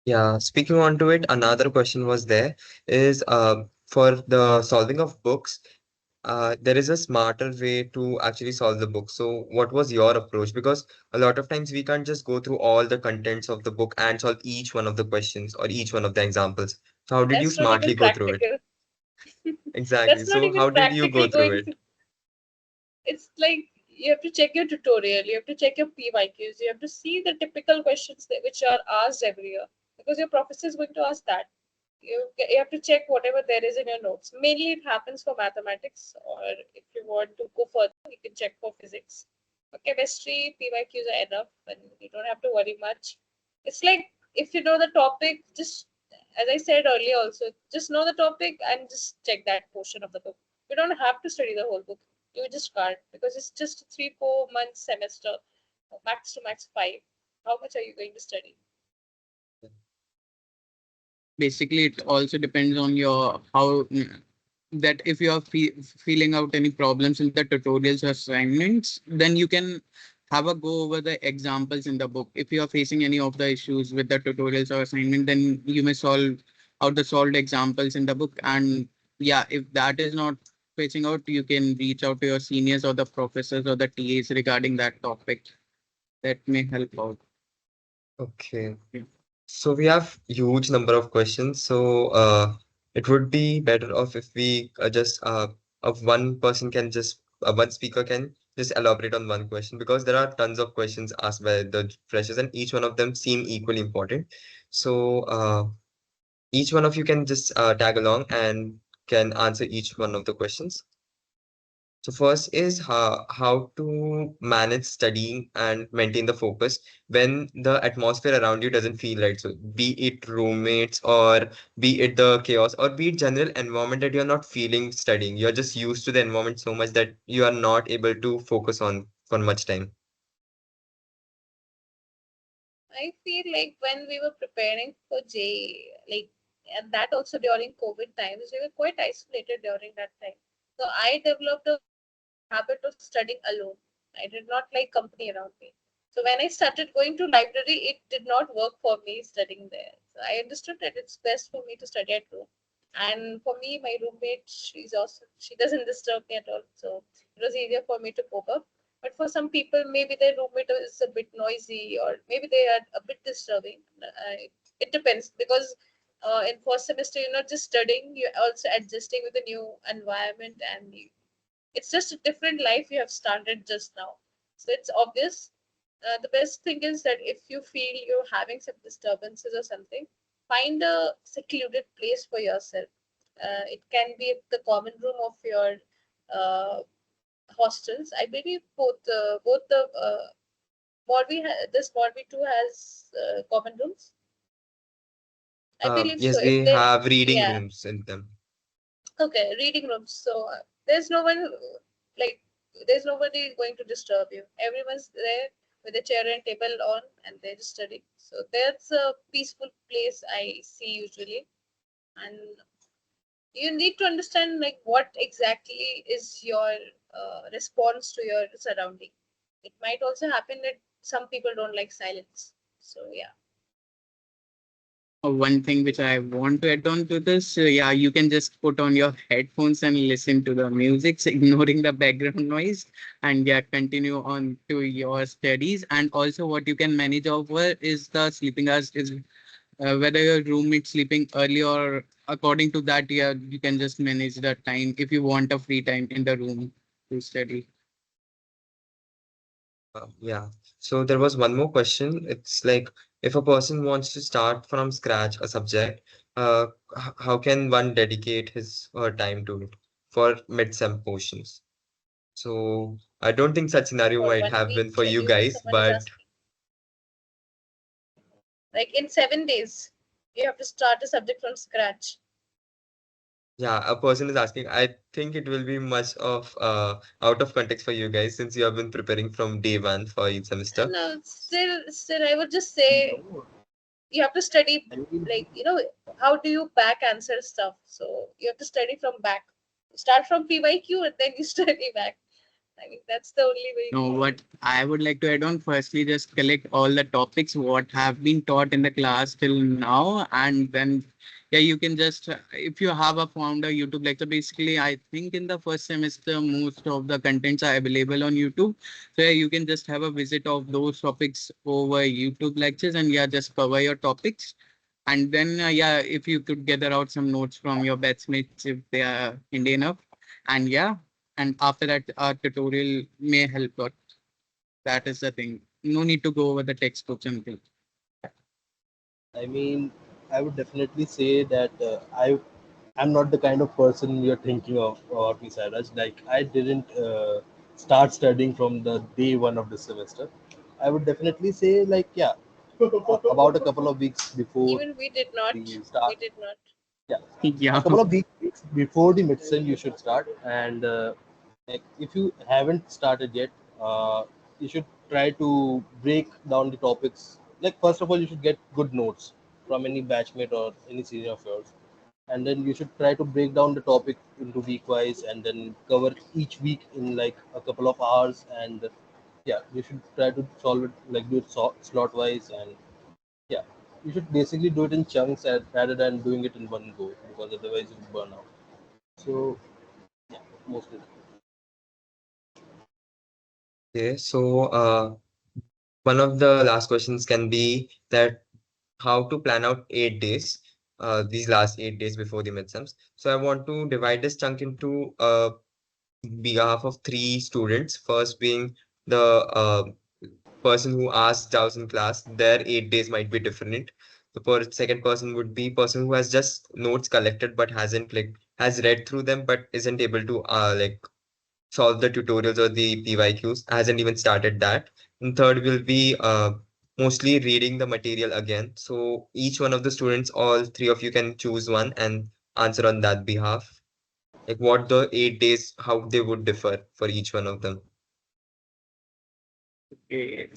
Yeah, speaking on to it, another question was there is for the solving of books, there is a smarter way to actually solve the book. So what was your approach? Because a lot of times we can't just go through all the contents of the book and solve each one of the questions or each one of the examples. So how did you That's not even smartly go through it? practical. Exactly. That's not So even how did you go practically through going it? to. It's like you have to check your tutorial, you have to check your PYQs, you have to see the typical questions which are asked every year, because your professor is going to ask that. You have to check whatever there is in your notes. Mainly it happens for mathematics, or if you want to go further, you can check for physics. For chemistry, PYQs are enough and you don't have to worry much. It's like if you know the topic, just as I said earlier also, just know the topic and just check that portion of the book. You don't have to study the whole book. You just can't, because it's just a 3 4 months semester, max to max 5. How much are you going to study? Basically it also depends on your how that if you are feeling out any problems in the tutorials or assignments, then you can have a go over the examples in the book. If you are facing any of the issues with the tutorials or assignment, then you may solve out the solved examples in the book. And yeah, if that is not facing out, you can reach out to your seniors or the professors or the TAs regarding that topic. That may help out. Okay. Yeah. So we have huge number of questions. So it would be better off if we just of one person can just one speaker can just elaborate on one question, because there are tons of questions asked by the freshers and each one of them seem equally important. So each one of you can just tag along and can answer each one of the questions. So first is how to manage studying and maintain the focus when the atmosphere around you doesn't feel right. So be it roommates or be it the chaos or be it general environment that you're not feeling studying. You're just used to the environment so much that you are not able to focus on for much time. I feel like when we were preparing for J, like, and that also during COVID times, we were quite isolated during that time. So I developed a habit of studying alone. I did not like company around me. So when I started going to library, it did not work for me studying there. So I understood that it's best for me to study at home. And for me, my roommate, she's awesome. She doesn't disturb me at all. So it was easier for me to cope up. But for some people, maybe their roommate is a bit noisy or maybe they are a bit disturbing. It depends because in first semester, you're not just studying, you're also adjusting with the new environment and it's just a different life you have started just now. So it's obvious. The best thing is that if you feel you're having some disturbances or something, find a secluded place for yourself. It can be the common room of your uh, hostels. I believe both the this Morbi too has common rooms. I believe so. Yes, If they they, have reading yeah, rooms in them. okay, reading rooms. So there's no one like there's nobody going to disturb you. Everyone's there with a chair and table on, and they're just studying. So that's a peaceful place I see usually, and you need to understand like what exactly is your response to your surrounding. It might also happen that some people don't like silence. So yeah. One thing which I want to add on to this, yeah, you can just put on your headphones and listen to the music, ignoring the background noise, and yeah, continue on to your studies. And also, what you can manage over is the sleeping hours. Is whether your roommate sleeping early or according to that, yeah, you can just manage the time if you want a free time in the room to study. Yeah. So there was one more question. It's like if a person wants to start from scratch a subject, how can one dedicate his or her time to it for mid-sem portions? So I don't think such scenario For might one have week been for you schedule, guys, someone is but asking. Like in 7 days, you have to start a subject from scratch. yeah, a person is asking. I think it will be much of out of context for you guys since you have been preparing from day one for each semester. No, still, I would just say No, you have to study, I mean, like, how do you back answer stuff? So you have to study from back. Start from PYQ and then you study back. I mean, that's the only way you No, can do what it. I would like to add on, firstly, just collect all the topics what have been taught in the class till now, and then yeah, you can just if you have a found a YouTube lecture. Basically, I think in the first semester, most of the contents are available on YouTube. So yeah, you can just have a visit of those topics over YouTube lectures, and yeah, just cover your topics. And then yeah, if you could gather out some notes from your batchmates if they are Indian enough, and yeah, and after that, our tutorial may help out. That is the thing. No need to go over the textbooks and things. I mean, I would definitely say that I'm not the kind of person you're thinking of about me, Sairaj. Like I didn't start studying from the day one of the semester. I would definitely say like yeah, about a couple of weeks before Even we did not. the We start. did not. Yeah, a Yeah. couple of weeks before the midterm you should start, and like if you haven't started yet, you should try to break down the topics. Like first of all, you should get good notes from any batchmate or any senior of yours, and then you should try to break down the topic into week wise and then cover each week in like a couple of hours. And yeah, you should try to solve it like do it slot wise. And yeah, you should basically do it in chunks rather than doing it in one go because otherwise you'll burn out. So yeah, mostly. Okay, so one of the last questions can be that how to plan out 8 days, these last 8 days before the midterms. So I want to divide this chunk into behalf of three students. First being the person who asked doubts in class, their 8 days might be different. The second person would be person who has just notes collected but hasn't like has read through them but isn't able to like solve the tutorials or the PYQs, hasn't even started that. And third will be mostly reading the material again. So each one of the students, all three of you can choose one and answer on that behalf. Like what the 8 days, how they would differ for each one of them. Okay.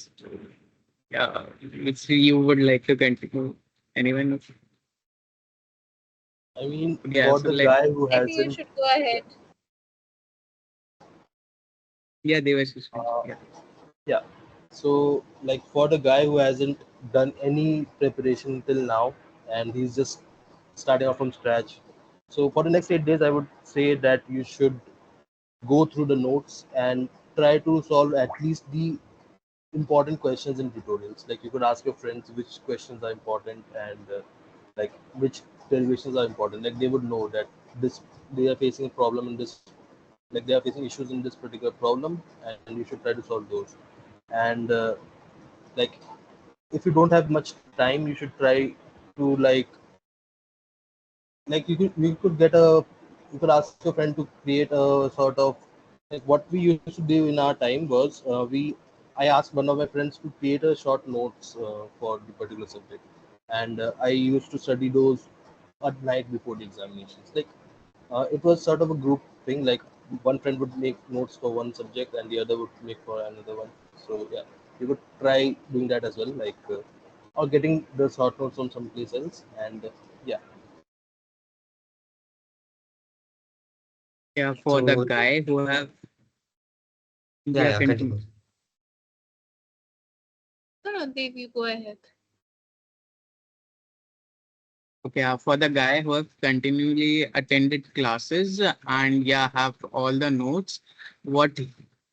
Yeah, which you would like to continue? Anyone? I mean, Yeah, for so the like, guy who I think you hasn't, should go ahead. yeah, Devashish. uh, Yeah. yeah. So, like for the guy who hasn't done any preparation till now, and he's just starting off from scratch. So, for the next 8 days, I would say that you should go through the notes and try to solve at least the important questions in tutorials. Like you could ask your friends which questions are important and like which derivations are important. Like they would know that this they are facing a problem in this, like they are facing issues in this particular problem, and you should try to solve those. And like if you don't have much time, you should try to you could get a you could ask your friend to create a sort of like what we used to do in our time was we I asked one of my friends to create a short notes for the particular subject, and I used to study those at night before the examinations. Like it was sort of a group thing. Like one friend would make notes for one subject and the other would make for another one. So yeah, you could try doing that as well, like or getting the short notes from someplace else. And yeah. Yeah, for the So guy who have, yeah, yeah, yeah, continue. continue. No, no, Dev, you go ahead. Okay, for the guy who have continually attended classes and yeah, have all the notes, what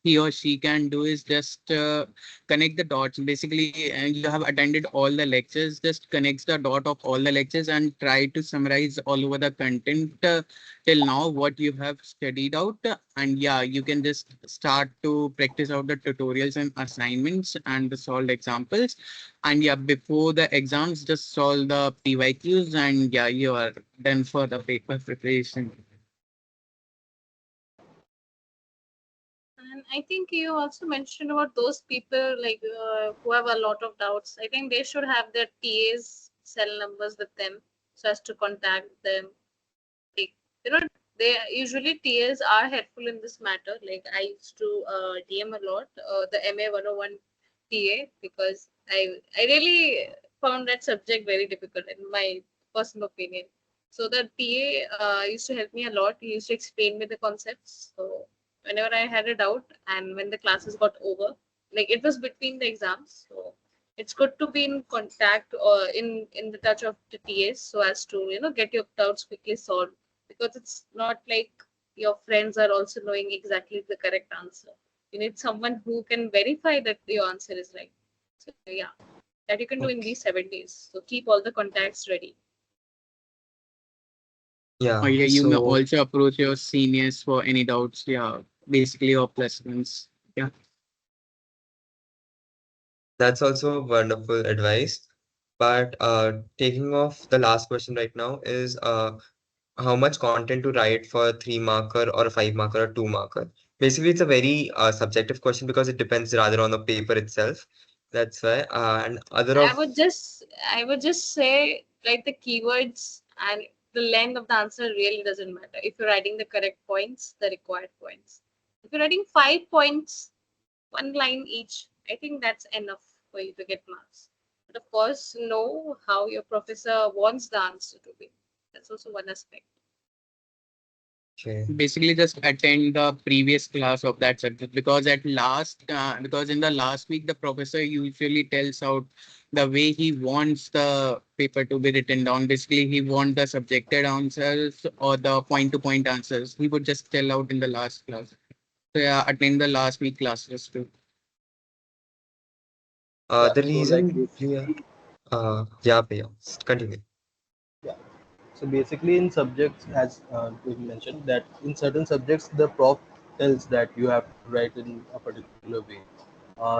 he or she can do is just connect the dots. Basically, you have attended all the lectures, just connects the dot of all the lectures and try to summarize all over the content till now what you have studied out. And yeah, you can just start to practice out the tutorials and assignments and the solved examples. And yeah, before the exams, just solve the PYQs and yeah, you are done for the paper preparation. And I think you also mentioned about those people like who have a lot of doubts. I think they should have their TA's cell numbers with them so as to contact them. Like, you know, they usually TAs are helpful in this matter. Like I used to DM a lot the MA 101 TA because I really found that subject very difficult in my personal opinion. So the TA used to help me a lot. He used to explain me the concepts. So whenever I had a doubt and when the classes got over, like it was between the exams, so it's good to be in contact or in the touch of the TAs so as to get your doubts quickly solved, because it's not like your friends are also knowing exactly the correct answer. You need someone who can verify that your answer is right. So yeah, that you can do in these Okay. 7 days. So keep all the contacts ready. Or Yeah, yeah, you may so also approach your seniors for any doubts. Yeah, basically or plus ones. Yeah. that's also wonderful advice. But taking off the last question right now is how much content to write for a 3 marker or a 5 marker or 2 marker. Basically, it's a very subjective question because it depends rather on the paper itself. That's why. And other I of would just I would just say like the keywords and the length of the answer really doesn't matter. If you're writing the correct points, the required points. If you're writing 5 points, one line each, I think that's enough for you to get marks. But of course, know how your professor wants the answer to be. That's also one aspect. okay. Basically, just attend the previous class of that subject because in the last week, the professor usually tells out the way he wants the paper to be written down. Basically, he wants the subjected answers or the point to point answers. He would just tell out in the last class. So yeah, attend the last week classes too. Yeah, The so like reason, yeah, basically, yeah, continue. yeah. So basically, in subjects, as we mentioned, that in certain subjects, the prof tells that you have to write in a particular way.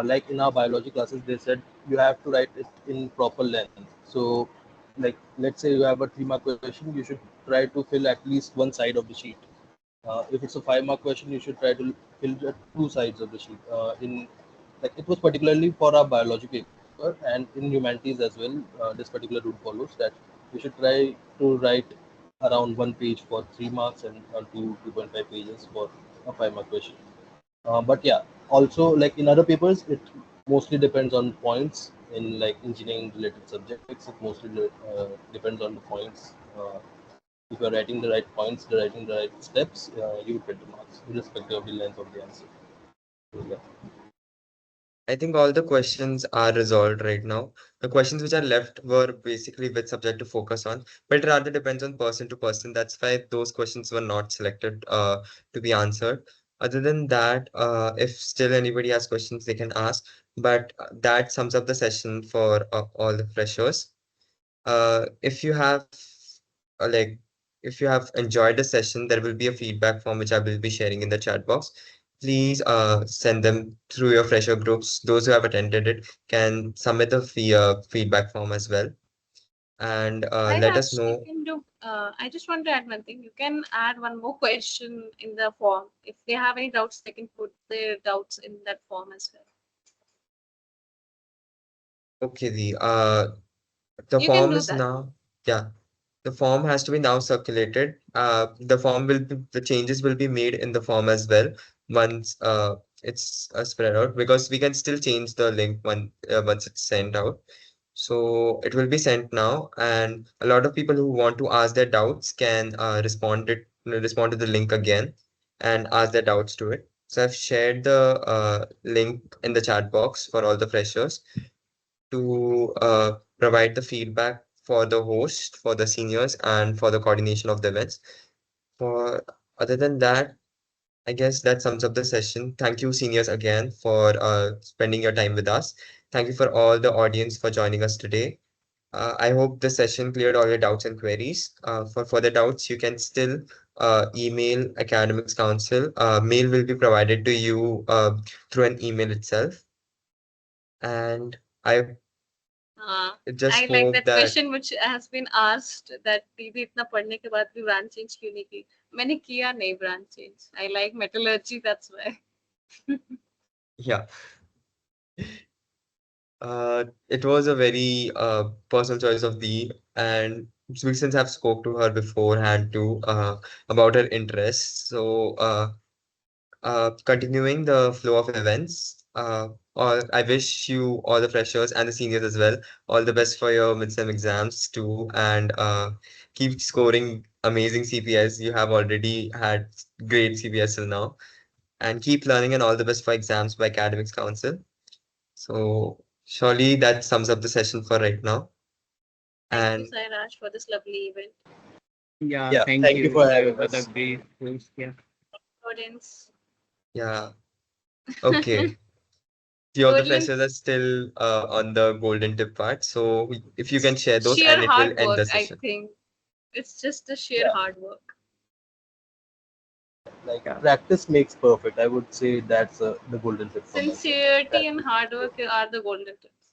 Like in our biology classes, they said you have to write it in proper length. So, like let's say you have a 3 mark question, you should try to fill at least one side of the sheet. If it's a 5 mark question, you should try to fill the two sides of the sheet. In like it was particularly for our biology paper and in humanities as well. This particular rule follows that we should try to write around 1 page for 3 marks and 2.5 pages for a 5 mark question. But yeah, also like in other papers, it mostly depends on points. In like engineering related subjects, it mostly depends on the points. If you're writing the right points, writing the right steps, you would get the marks, irrespective of the length of the answer. So, yeah. I think all the questions are resolved right now. The questions which are left were basically which subject to focus on, but it rather depends on person to person. That's why those questions were not selected to be answered. Other than that, if still anybody has questions, they can ask. But that sums up the session for all the freshers. If you have like if you have enjoyed the session, there will be a feedback form which I will be sharing in the chat box. Please send them through your fresher groups. Those who have attended it can submit a feedback form as well. And let us Sairaj, you know. can do. I just want to add one thing. You can add one more question in the form. If they have any doubts, they can put their doubts in that form as well. Okay, the You can form do is that. now, yeah, the form has to be now circulated. The form will be, the changes will be made in the form as well once it's spread out, because we can still change the link once it's sent out. So it will be sent now, and a lot of people who want to ask their doubts can respond to the link again and ask their doubts to it. So I've shared the link in the chat box for all the freshers to provide the feedback for the host, for the seniors, and for the coordination of the events. For other than that, I guess that sums up the session. Thank you, seniors, again for spending your time with us. Thank you for all the audience for joining us today. I hope the session cleared all your doubts and queries. For further doubts, you can still email Academics Council. Mail will be provided to you through an email itself. And I just I like hope that that, question which has been asked that दीदी इतना पढ़ने के बाद भी branch change क्यों नहीं की मैंने किया नहीं branch change I like metallurgy, that's why. yeah, it was a very personal choice of the, and since I've spoke to her beforehand too about her interests. So continuing the flow of events, I wish you all the freshers and the seniors as well all the best for your midsem exams too, and keep scoring amazing CPS. You have already had great CPS till now, and keep learning, and all the best for exams by Academics Council. So surely that sums up the session for right now. Thank you, And Sairaj, for this lovely event. Yeah, Yeah, thank thank you you for having for the us. great host. Yeah. Audience. yeah, okay. Few of the Golden freshers are still on the golden tip part. So if you can share those, sheer and it will hard end work, the I session. think. It's just the sheer Yeah, hard work. like Yeah. practice makes perfect. I would say that's the golden tip from my side. Sincerity and Practice. hard work are the golden tips.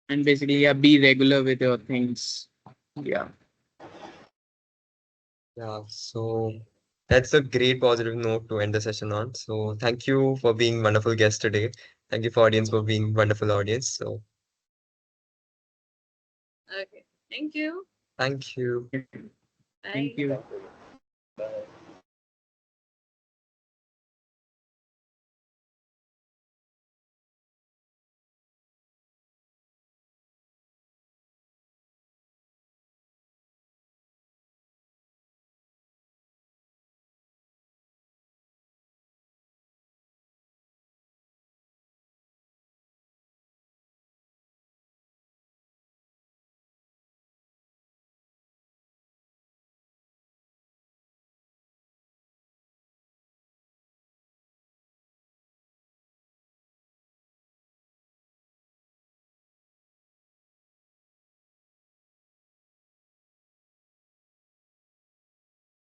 And basically, yeah, be regular with your things. Yeah. Yeah, so that's a great positive note to end the session on. So thank you for being wonderful guests today. Thank you for audience for being wonderful audience. So Okay. Thank you. thank you. Yeah. Thank Bye. you. Thank you.